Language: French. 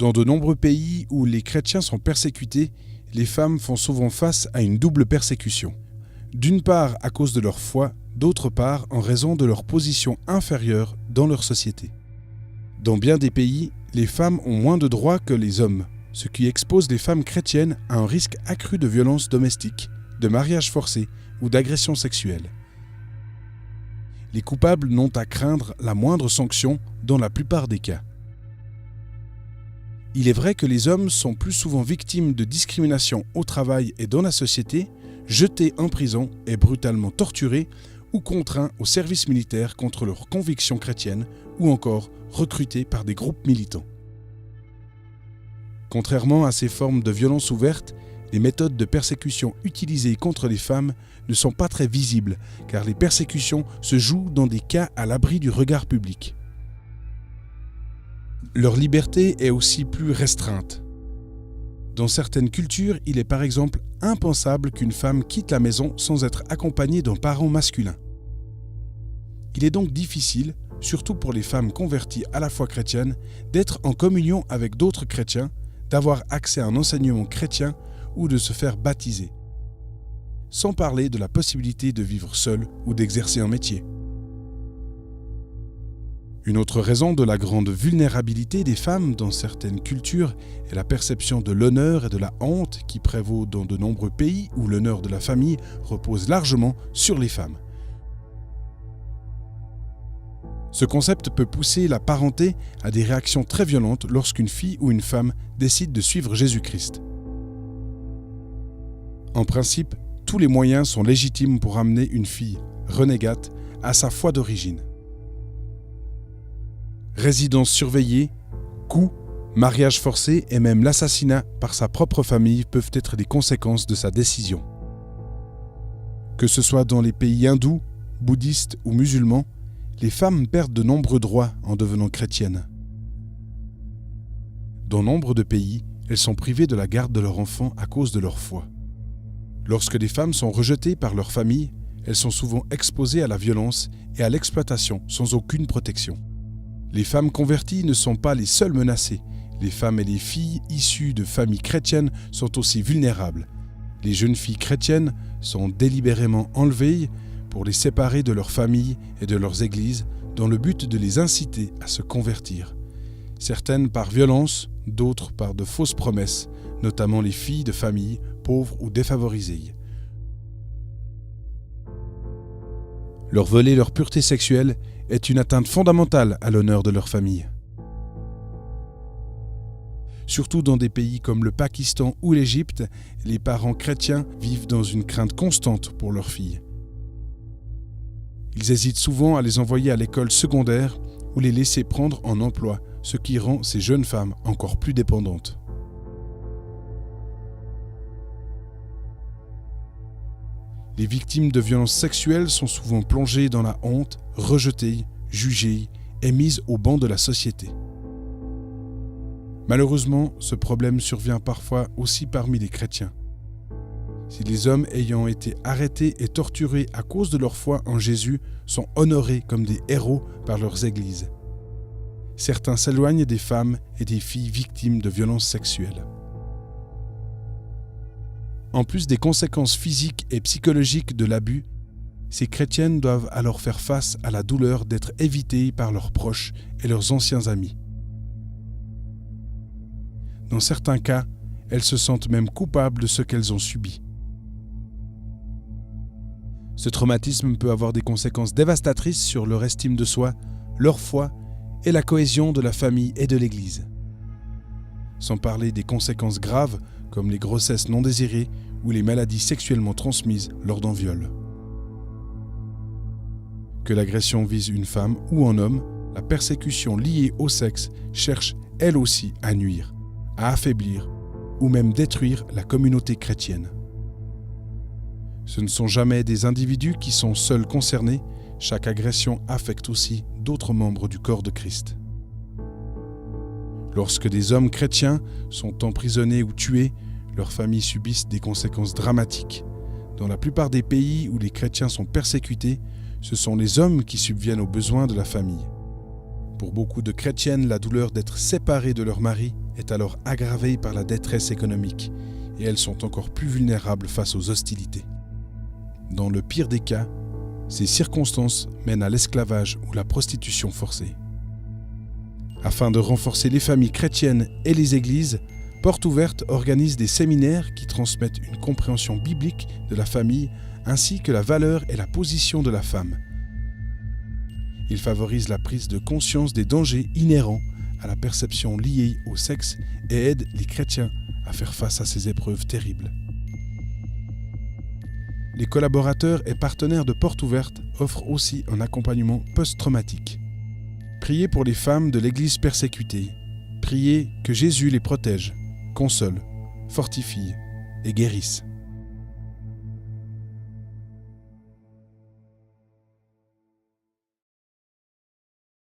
Dans de nombreux pays où les chrétiens sont persécutés, les femmes font souvent face à une double persécution. D'une part à cause de leur foi, d'autre part en raison de leur position inférieure dans leur société. Dans bien des pays, les femmes ont moins de droits que les hommes, ce qui expose les femmes chrétiennes à un risque accru de violences domestiques, de mariages forcés ou d'agressions sexuelles. Les coupables n'ont à craindre la moindre sanction dans la plupart des cas. Il est vrai que les hommes sont plus souvent victimes de discrimination au travail et dans la société, jetés en prison et brutalement torturés ou contraints au service militaire contre leurs convictions chrétiennes ou encore recrutés par des groupes militants. Contrairement à ces formes de violence ouvertes, les méthodes de persécution utilisées contre les femmes ne sont pas très visibles car les persécutions se jouent dans des cas à l'abri du regard public. Leur liberté est aussi plus restreinte. Dans certaines cultures, il est par exemple impensable qu'une femme quitte la maison sans être accompagnée d'un parent masculin. Il est donc difficile, surtout pour les femmes converties à la foi chrétienne, d'être en communion avec d'autres chrétiens, d'avoir accès à un enseignement chrétien ou de se faire baptiser. Sans parler de la possibilité de vivre seule ou d'exercer un métier. Une autre raison de la grande vulnérabilité des femmes dans certaines cultures est la perception de l'honneur et de la honte qui prévaut dans de nombreux pays où l'honneur de la famille repose largement sur les femmes. Ce concept peut pousser la parenté à des réactions très violentes lorsqu'une fille ou une femme décide de suivre Jésus-Christ. En principe, tous les moyens sont légitimes pour amener une fille renégate à sa foi d'origine. Résidence surveillée, coups, mariage forcé et même l'assassinat par sa propre famille peuvent être les conséquences de sa décision. Que ce soit dans les pays hindous, bouddhistes ou musulmans, les femmes perdent de nombreux droits en devenant chrétiennes. Dans nombre de pays, elles sont privées de la garde de leur enfant à cause de leur foi. Lorsque les femmes sont rejetées par leur famille, elles sont souvent exposées à la violence et à l'exploitation sans aucune protection. Les femmes converties ne sont pas les seules menacées. Les femmes et les filles issues de familles chrétiennes sont aussi vulnérables. Les jeunes filles chrétiennes sont délibérément enlevées pour les séparer de leurs familles et de leurs églises dans le but de les inciter à se convertir. Certaines par violence, d'autres par de fausses promesses, notamment les filles de familles pauvres ou défavorisées. Leur voler leur pureté sexuelle est une atteinte fondamentale à l'honneur de leur famille. Surtout dans des pays comme le Pakistan ou l'Égypte, les parents chrétiens vivent dans une crainte constante pour leurs filles. Ils hésitent souvent à les envoyer à l'école secondaire ou les laisser prendre en emploi, ce qui rend ces jeunes femmes encore plus dépendantes. Les victimes de violences sexuelles sont souvent plongées dans la honte, rejetées, jugées et mises au banc de la société. Malheureusement, ce problème survient parfois aussi parmi les chrétiens. Si les hommes ayant été arrêtés et torturés à cause de leur foi en Jésus sont honorés comme des héros par leurs églises, certains s'éloignent des femmes et des filles victimes de violences sexuelles. En plus des conséquences physiques et psychologiques de l'abus, ces chrétiennes doivent alors faire face à la douleur d'être évitées par leurs proches et leurs anciens amis. Dans certains cas, elles se sentent même coupables de ce qu'elles ont subi. Ce traumatisme peut avoir des conséquences dévastatrices sur leur estime de soi, leur foi et la cohésion de la famille et de l'Église. Sans parler des conséquences graves comme les grossesses non désirées ou les maladies sexuellement transmises lors d'un viol. Que l'agression vise une femme ou un homme, la persécution liée au sexe cherche elle aussi à nuire, à affaiblir ou même détruire la communauté chrétienne. Ce ne sont jamais des individus qui sont seuls concernés, chaque agression affecte aussi d'autres membres du corps de Christ. Lorsque des hommes chrétiens sont emprisonnés ou tués, leurs familles subissent des conséquences dramatiques. Dans la plupart des pays où les chrétiens sont persécutés, ce sont les hommes qui subviennent aux besoins de la famille. Pour beaucoup de chrétiennes, la douleur d'être séparées de leur mari est alors aggravée par la détresse économique et elles sont encore plus vulnérables face aux hostilités. Dans le pire des cas, ces circonstances mènent à l'esclavage ou la prostitution forcée. Afin de renforcer les familles chrétiennes et les églises, Porte Ouverte organise des séminaires qui transmettent une compréhension biblique de la famille ainsi que la valeur et la position de la femme. Il favorise la prise de conscience des dangers inhérents à la perception liée au sexe et aide les chrétiens à faire face à ces épreuves terribles. Les collaborateurs et partenaires de Porte Ouverte offrent aussi un accompagnement post-traumatique. Priez pour les femmes de l'Église persécutée. Priez que Jésus les protège, console, fortifie et guérisse.